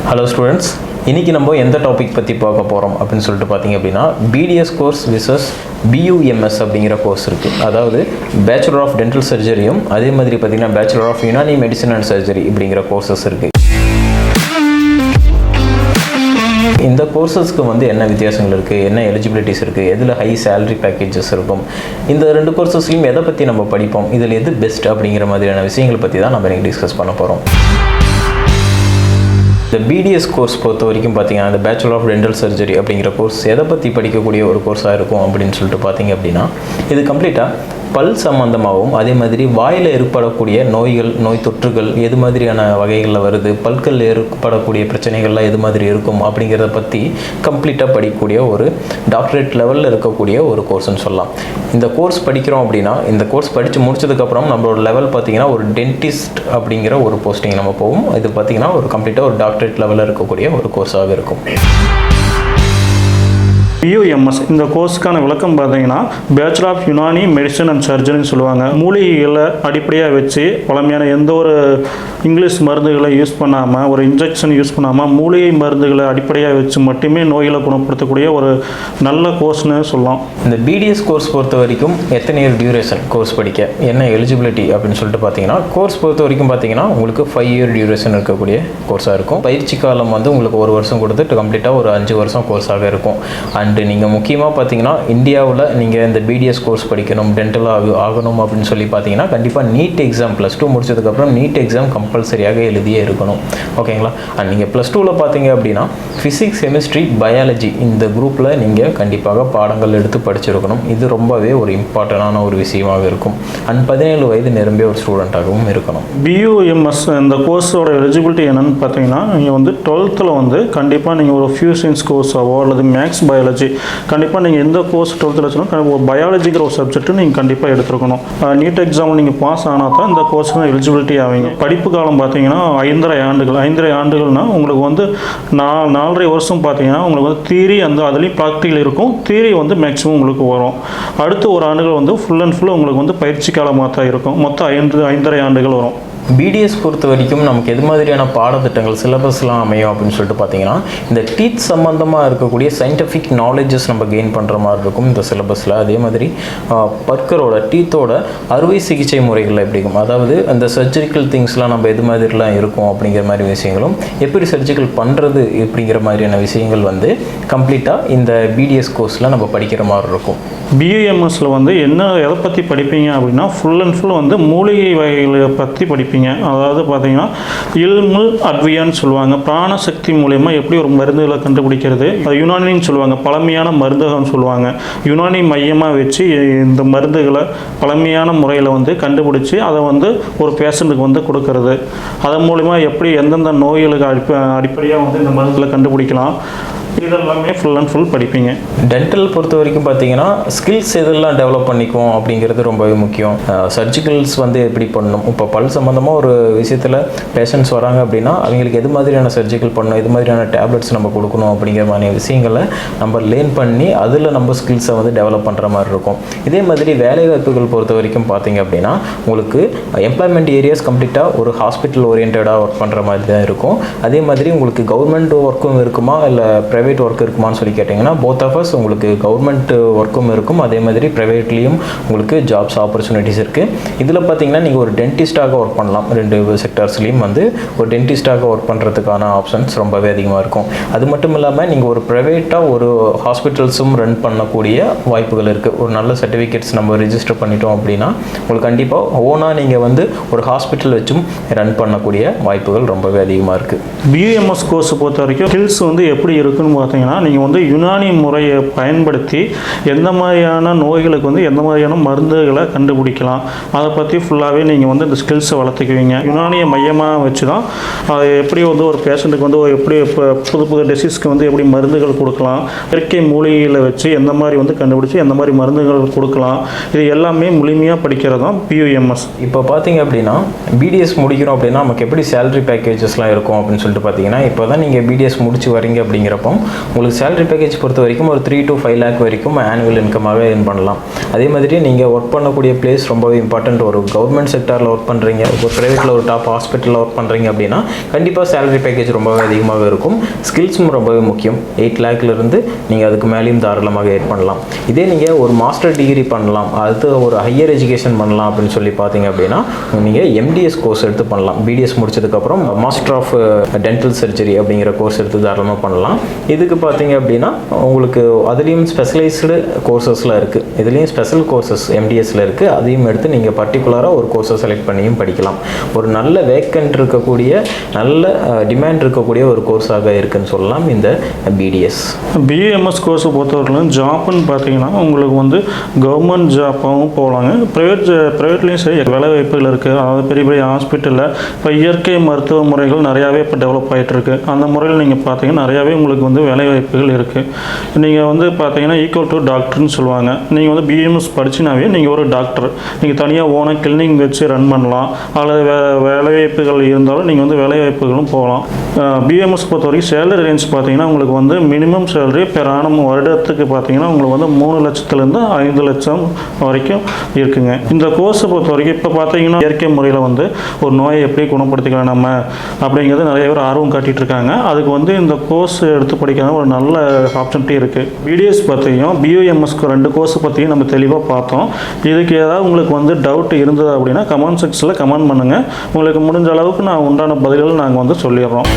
Hello students, இன்னைக்கு நம்ம எந்த டாபிக் பற்றி பார்க்க போகிறோம் அப்படின்னு சொல்லிட்டு பார்த்தீங்க அப்படின்னா பிடிஎஸ் கோர்ஸ் விசஸ் BUMS அப்படிங்கிற கோர்ஸ் இருக்குது. அதாவது பேச்சுலர் ஆஃப் டென்டல் சர்ஜரியும் அதே மாதிரி பார்த்தீங்கன்னா bachelor of Unani medicine and surgery அப்படிங்கிற கோர்சஸ் இருக்குது. இந்த கோர்சஸ்க்கு வந்து என்ன வித்தியாசங்கள் இருக்குது, என்ன எலிஜிபிலிட்டிஸ் இருக்குது, எதில் ஹை சேலரி பேக்கேஜஸ் இருக்கும், இந்த ரெண்டு கோர்சஸ்லையும் எதை பற்றி நம்ம படிப்போம், இதில் எது பெஸ்ட் அப்படிங்கிற மாதிரியான விஷயங்களை பற்றி தான் நம்ம இன்றைக்கி டிஸ்கஸ் பண்ண போகிறோம். இந்த BDS கோர்ஸ் பொறுத்த வரைக்கும் பார்த்தீங்கன்னா இந்த பேச்சுலர் ஆஃப் டென்டல் சர்ஜரி அப்படிங்கிற கோர்ஸ் எதை பற்றி படிக்கக்கூடிய ஒரு கோர்ஸாக இருக்கும் அப்படின்னு சொல்லிட்டு பார்த்தீங்க அப்படின்னா இது கம்ப்ளீட்டாக பல் சம்பந்தமாகவும் அதே மாதிரி வாயில் ஏற்படக்கூடிய நோய்கள், நோய் தொற்றுகள் எது மாதிரியான வகைகளில் வருது, பல்கள் ஏற்படக்கூடிய பிரச்சனைகள்லாம் எது மாதிரி இருக்கும் அப்படிங்கிறத பற்றி கம்ப்ளீட்டாக படிக்கக்கூடிய ஒரு டாக்டரேட் லெவலில் இருக்கக்கூடிய ஒரு கோர்ஸ்னு சொல்லலாம். இந்த கோர்ஸ் படிக்கிறோம் அப்படின்னா இந்த கோர்ஸ் படித்து முடிச்சதுக்கப்புறம் நம்மளோட லெவல் பார்த்திங்கன்னா ஒரு டென்டிஸ்ட் அப்படிங்கிற ஒரு போஸ்டிங் நம்ம போகும். இது பார்த்திங்கன்னா ஒரு கம்ப்ளீட்டாக ஒரு டாக்டரேட் லெவலில் இருக்கக்கூடிய ஒரு கோர்ஸாக இருக்கும். BUMS இந்த கோர்ஸுக்கான விளக்கம் பார்த்தீங்கன்னா bachelor of Unani medicine and சர்ஜரின்னு சொல்லுவாங்க. மூலிகைகளை அடிப்படையாக வச்சு பழமையான எந்த ஒரு இங்கிலீஷ் மருந்துகளை யூஸ் பண்ணாமல், ஒரு இன்ஜெக்ஷன் யூஸ் பண்ணாமல் மூலிகை மருந்துகளை அடிப்படையாக வச்சு மட்டுமே நோய்களை குணப்படுத்தக்கூடிய ஒரு நல்ல கோர்ஸ்னு சொல்லலாம். இந்த BDS கோர்ஸ் பொறுத்த வரைக்கும் எத்தனை இயர் டியூரேஷன் கோர்ஸ் படிக்க என்ன எலிஜிபிலிட்டி அப்படின்னு சொல்லிட்டு பார்த்தீங்கன்னா கோர்ஸ் பொறுத்த வரைக்கும் பார்த்தீங்கன்னா உங்களுக்கு 5 இயர் டியூரேஷன் இருக்கக்கூடிய கோர்ஸாக இருக்கும். பயிற்சி காலம் வந்து உங்களுக்கு 1 வருஷம் கொடுத்து கம்ப்ளீட்டாக ஒரு 5 வருஷம் கோர்ஸாக இருக்கும். நீங்கள் முக்கியமாக பார்த்தீங்கன்னா இந்தியாவில் நீங்கள் இந்த BDS கோர்ஸ் படிக்கணும், டென்டல் ஆகணும் அப்படின்னு சொல்லி பார்த்தீங்கன்னா கண்டிப்பாக நீட் எக்ஸாம் +2 முடிச்சதுக்கப்புறம் நீட் எக்ஸாம் கம்பல்சரியாக எழுதியே இருக்கணும். ஓகேங்களா? அண்ட் நீங்கள் +2ல் பார்த்தீங்க அப்படின்னா ஃபிசிக்ஸ், கெமிஸ்ட்ரி, பயாலஜி இந்த குரூப்பில் நீங்கள் கண்டிப்பாக பாடங்கள் எடுத்து படிச்சிருக்கணும். இது ரொம்பவே ஒரு இம்பார்ட்டண்டான ஒரு விஷயமாக இருக்கும். அண்ட் 17 வயது நிரம்பிய ஒரு ஸ்டூடெண்ட்டாகவும் இருக்கணும். BUMS இந்த கோர்ஸோட எலிஜிபிலிட்டி என்னென்னு பார்த்தீங்கன்னா நீங்கள் வந்து 12th வந்து கண்டிப்பாக நீங்கள் ஒரு ஃபியூஷன்ஸ் கோர்ஸாவோ அல்லது மேக்ஸ் பயாலஜி கண்டிப்பாக நீங்கள் எந்த கோர்ஸ் 12th வச்சுருந்தோம் ஒரு பயாலஜிங்கிற ஒரு சப்ஜெக்ட்டு நீங்கள் கண்டிப்பாக எடுத்துருக்கணும். நீட் எக்ஸாமில் நீங்கள் பாஸ் ஆனால் தான் இந்த கோர்ஸுக்கு எலிஜிபிலிட்டி ஆவீங்க. படிப்பு காலம் பார்த்தீங்கன்னா 5.5 ஆண்டுகள். 5.5 ஆண்டுகள்னால் உங்களுக்கு வந்து 4.5 வருஷம் பார்த்தீங்கன்னா உங்களுக்கு வந்து தியரி அதுலேயும் ப்ராக்டிக்கல் இருக்கும். தியரி வந்து மேக்ஸிமம் உங்களுக்கு வரும். அடுத்து ஒரு ஆண்டுகள் வந்து ஃபுல் அண்ட் ஃபுல் உங்களுக்கு வந்து பயிற்சி காலமாக தான் இருக்கும். மொத்தம் 5.5 ஆண்டுகள் வரும். BDS பொறுத்த வரைக்கும் நமக்கு எது மாதிரியான பாடத்திட்டங்கள் சிலபஸ்லாம் அமையும் அப்படின்னு சொல்லிட்டு பார்த்தீங்கன்னா இந்த டீத் சம்மந்தமாக இருக்கக்கூடிய சயின்டிஃபிக் நாலேஜஸ் நம்ம கெயின் பண்ணுற மாதிரி இருக்கும் இந்த சிலபஸில். அதே மாதிரி பற்களோட டீத்தோட அறுவை சிகிச்சை முறைகள் எப்படி இருக்கும், அதாவது அந்த சர்ஜரிக்கல் திங்ஸ்லாம் நம்ம எது மாதிரிலாம் இருக்கும் அப்படிங்கிற மாதிரி விஷயங்களும், எப்படி சர்ஜிக்கல் பண்ணுறது அப்படிங்கிற மாதிரியான விஷயங்கள் வந்து கம்ப்ளீட்டாக இந்த BDS கோர்ஸில் நம்ம படிக்கிற மாதிரி இருக்கும். BUMSல வந்து எதை பற்றி படிப்பீங்க அப்படின்னா ஃபுல் அண்ட் ஃபுல் வந்து மூலிகை வகைகளை பற்றி படிப்பீங்க. அதாவது பார்த்தீங்கன்னா இல்முல் அட்வியான்னு சொல்லுவாங்க. பிராணசக்தி மூலயமா எப்படி ஒரு மருந்துகளை கண்டுபிடிக்கிறது, அது யுனானின்னு சொல்லுவாங்க. பழமையான மருந்துகள்னு சொல்லுவாங்க. யுனானி மையமாக வச்சு இந்த மருந்துகளை பழமையான முறையில் வந்து கண்டுபிடிச்சி அதை வந்து ஒரு பேஷண்ட்டுக்கு வந்து கொடுக்கறது, அதன் மூலிமா எப்படி எந்தெந்த நோய்களுக்கு அடிப்படையாக வந்து இந்த மருந்துகளை கண்டுபிடிக்கலாம், இதெல்லாமே ஃபுல் அண்ட் ஃபுல் படிப்பீங்க. டென்டல் பொறுத்த வரைக்கும் பார்த்தீங்கன்னா ஸ்கில்ஸ் எதெல்லாம் டெவலப் பண்ணிக்குவோம் அப்படிங்கிறது ரொம்பவே முக்கியம். சர்ஜிக்கல்ஸ் வந்து எப்படி பண்ணணும், இப்போ பல் சம்மந்தமாக ஒரு விஷயத்தில் பேஷண்ட்ஸ் வராங்க அப்படின்னா அவங்களுக்கு எது மாதிரியான சர்ஜிக்கல் பண்ணணும், எது மாதிரியான டேப்லெட்ஸ் நம்ம கொடுக்கணும் அப்படிங்கிற மாதிரி விஷயங்களை நம்ம லேர்ன் பண்ணி அதில் நம்ம ஸ்கில்ஸை வந்து டெவலப் பண்ணுற மாதிரி இருக்கும். இதே மாதிரி வேலைவாய்ப்புகள் பொறுத்த வரைக்கும் பார்த்தீங்க அப்படின்னா உங்களுக்கு எம்ப்ளாய்மெண்ட் ஏரியாஸ் கம்ப்ளீட்டாக ஒரு ஹாஸ்பிட்டல் ஓரியன்டாக ஒர்க் பண்ணுற மாதிரி தான் இருக்கும். அதே மாதிரி உங்களுக்கு கவர்மெண்ட் ஒர்க்கும் இருக்குமா இல்லை ப்ரைவேட் ஒர்க் இருக்குமான்னு சொல்லி கேட்டிங்கன்னா போத் ஆஃப் அஸ் உங்களுக்கு கவர்மெண்ட் ஒர்க்கும் இருக்கும், அதே மாதிரி ப்ரைவேட்லேயும் உங்களுக்கு ஜாப்ஸ் ஆப்பர்ச்சுனிட்டிஸ் இருக்குது. இதில் பார்த்தீங்கன்னா நீங்கள் ஒரு டென்டிஸ்டாக ஒர்க் பண்ணலாம். 2 செக்டர்ஸ்லேயும் வந்து ஒரு டென்டிஸ்டாக ஒர்க் பண்ணுறதுக்கான ஆப்ஷன்ஸ் ரொம்பவே அதிகமாக இருக்கும். அது மட்டும் இல்லாமல் நீங்கள் ஒரு ப்ரைவேட்டாக ஒரு ஹாஸ்பிட்டல்ஸும் ரன் பண்ணக்கூடிய வாய்ப்புகள் இருக்குது. ஒரு நல்ல சர்டிஃபிகேட்ஸ் நம்ம ரிஜிஸ்டர் பண்ணிட்டோம் அப்படின்னா உங்களுக்கு கண்டிப்பாக ஓனாக நீங்கள் வந்து ஒரு ஹாஸ்பிட்டல் வச்சும் ரன் பண்ணக்கூடிய வாய்ப்புகள் ரொம்பவே அதிகமாக இருக்குது. BUMS கோர்ஸ் பொறுத்த வரைக்கும் ஸ்கில்ஸ் வந்து எப்படி இருக்குன்னு பார்த்தீங்கன்னா நீங்கள் வந்து யுனானி முறையை பயன்படுத்தி எந்த மாதிரியான நோய்களுக்கு வந்து எந்த மாதிரியான மருந்துகளை கண்டுபிடிக்கலாம் அதை பற்றி ஃபுல்லாகவே நீங்கள் வந்து இந்த ஸ்கில்ஸை வளர்த்துக்குவீங்க. யுனானியை மையமாக வச்சு தான் அதை எப்படி வந்து ஒரு பேஷண்ட்டுக்கு வந்து எப்படி புது டிசீஸ்க்கு வந்து எப்படி மருந்துகள் கொடுக்கலாம், இயற்கை மூலிகைகளை வச்சு எந்த மாதிரி வந்து கண்டுபிடிச்சி எந்த மாதிரி மருந்துகள் கொடுக்கலாம், இது எல்லாமே முழுமையாக படிக்கிறது தான் BUMS. இப்போ பார்த்தீங்க அப்படின்னா BDS முடிக்கிறோம் அப்படின்னா நமக்கு எப்படி சேலரி பேக்கேஜஸ்லாம் இருக்கும் அப்படின்னு சொல்லிட்டு பார்த்தீங்கன்னா இப்போ தான் நீங்கள் BDS முடிச்சு வரீங்க அப்படிங்கிறப்போ உங்களுக்கு சேலரி பேக்கேஜ் பொறுத்த வரைக்கும் ஒரு 3 to 5 lakh வரைக்கும் ஆனுவல் இன்கமாக earn பண்ணலாம். அதே மாதிரி நீங்கள் ஒர்க் பண்ணக்கூடிய பிளேஸ் ரொம்பவே இம்பார்ட்டன்ட். ஒரு கவர்மெண்ட் செக்டாரில் ஒர்க் பண்ணுறீங்க, ஒரு ப்ரைவேட்டில் ஒரு டாப் ஹாஸ்பிட்டலில் ஒர்க் பண்ணுறீங்க அப்படின்னா கண்டிப்பாக சேலரி பேக்கேஜ் ரொம்பவே அதிகமாக இருக்கும். ஸ்கில்ஸும் ரொம்பவே முக்கியம். 8 lakhலேருந்து நீங்கள் அதுக்கு மேலேயும் தாராளமாக ஏட் பண்ணலாம். இதே நீங்கள் ஒரு மாஸ்டர் டிகிரி பண்ணலாம், அது ஒரு ஹையர் எஜுகேஷன் பண்ணலாம் அப்படின்னு சொல்லி பார்த்தீங்க அப்படின்னா நீங்கள் MDS கோர்ஸ் எடுத்து பண்ணலாம். BDS முடிச்சதுக்கப்புறம் மாஸ்டர் ஆஃப் டென்டல் சர்ஜரி அப்படிங்கிற கோர்ஸ் எடுத்து தாராளமாக பண்ணலாம். இதுக்கு பார்த்தீங்க அப்படின்னா உங்களுக்கு அதுலேயும் ஸ்பெஷலைஸ்டு கோர்சஸ்லாம் இருக்குது. இதுலேயும் ஸ்பெஷல் கோர்சஸ் MDSல இருக்குது. அதையும் எடுத்து நீங்கள் பர்டிகுலராக ஒரு கோர்ஸை செலக்ட் பண்ணியும் படிக்கலாம். ஒரு நல்ல வேக்கன்ட் இருக்கக்கூடிய, நல்ல டிமாண்ட் இருக்கக்கூடிய ஒரு கோர்ஸாக இருக்குன்னு சொல்லலாம் இந்த BDS. BAMS கோர்ஸை பொறுத்தவரைக்கும் ஜாப்னு பார்த்தீங்கன்னா உங்களுக்கு வந்து கவர்மெண்ட் ஜாப்பாகவும் போகலாங்க, ப்ரைவேட்லேயும் சரி வேலை வாய்ப்புகள் இருக்குது. அதாவது பெரிய பெரிய ஹாஸ்பிட்டலில் இப்போ இயற்கை மருத்துவ முறைகள் நிறையாவே இப்போ டெவலப் ஆகிட்டு இருக்கு. அந்த முறையில் நீங்கள் பார்த்தீங்கன்னா நிறையாவே உங்களுக்கு வந்து வேலை வாய்ப்புகள் இருக்குது. நீங்கள் வந்து பார்த்தீங்கன்னா ஈக்குவல் டு டாக்டர்னு சொல்லுவாங்க. நீங்கள் வந்து BAMS படிச்சுனாவே நீங்கள் ஒரு டாக்டர். நீங்கள் தனியாக ஓனாக கிளினிக் வச்சு ரன் பண்ணலாம். அல்லது வேலைவாய்ப்புகள் இருந்தாலும் நீங்கள் வந்து வேலைவாய்ப்புகளும் போகலாம். BAMS பொறுத்த வரைக்கும் சேலரி ரேஞ்ச் பார்த்தீங்கன்னா உங்களுக்கு வந்து மினிமம் சேலரி பெர் ஆனம் வருடத்துக்கு பார்த்தீங்கன்னா உங்களுக்கு வந்து 3 லட்சத்துலேருந்து 5 லட்சம் வரைக்கும் இருக்குங்க. இந்த கோர்ஸை பொறுத்த வரைக்கும் இப்போ பார்த்தீங்கன்னா இயற்கை முறையில் வந்து ஒரு நோயை எப்படி குணப்படுத்திக்கலாம் நம்ம அப்படிங்கிறது நிறைய பேர் ஆர்வம் காட்டிகிட்டு இருக்காங்க. அதுக்கு வந்து இந்த கோர்ஸ் எடுத்து படிக்கிறது ஒரு நல்ல ஆப்பர்ச்சுனிட்டி இருக்குது. BDS பற்றியும் BAMS 2 கோர்ஸ் பற்றியும் நம்ம தெளிவாக பார்த்தோம். இதுக்கு ஏதாவது உங்களுக்கு வந்து டவுட் இருந்தது அப்படின்னா கமெண்ட் செக்ஷனில் கமெண்ட் பண்ணுங்கள். உங்களுக்கு முடிஞ்ச அளவுக்கு நான் உண்டான பதில்கள் நாங்கள் வந்து சொல்லிடுறோம்.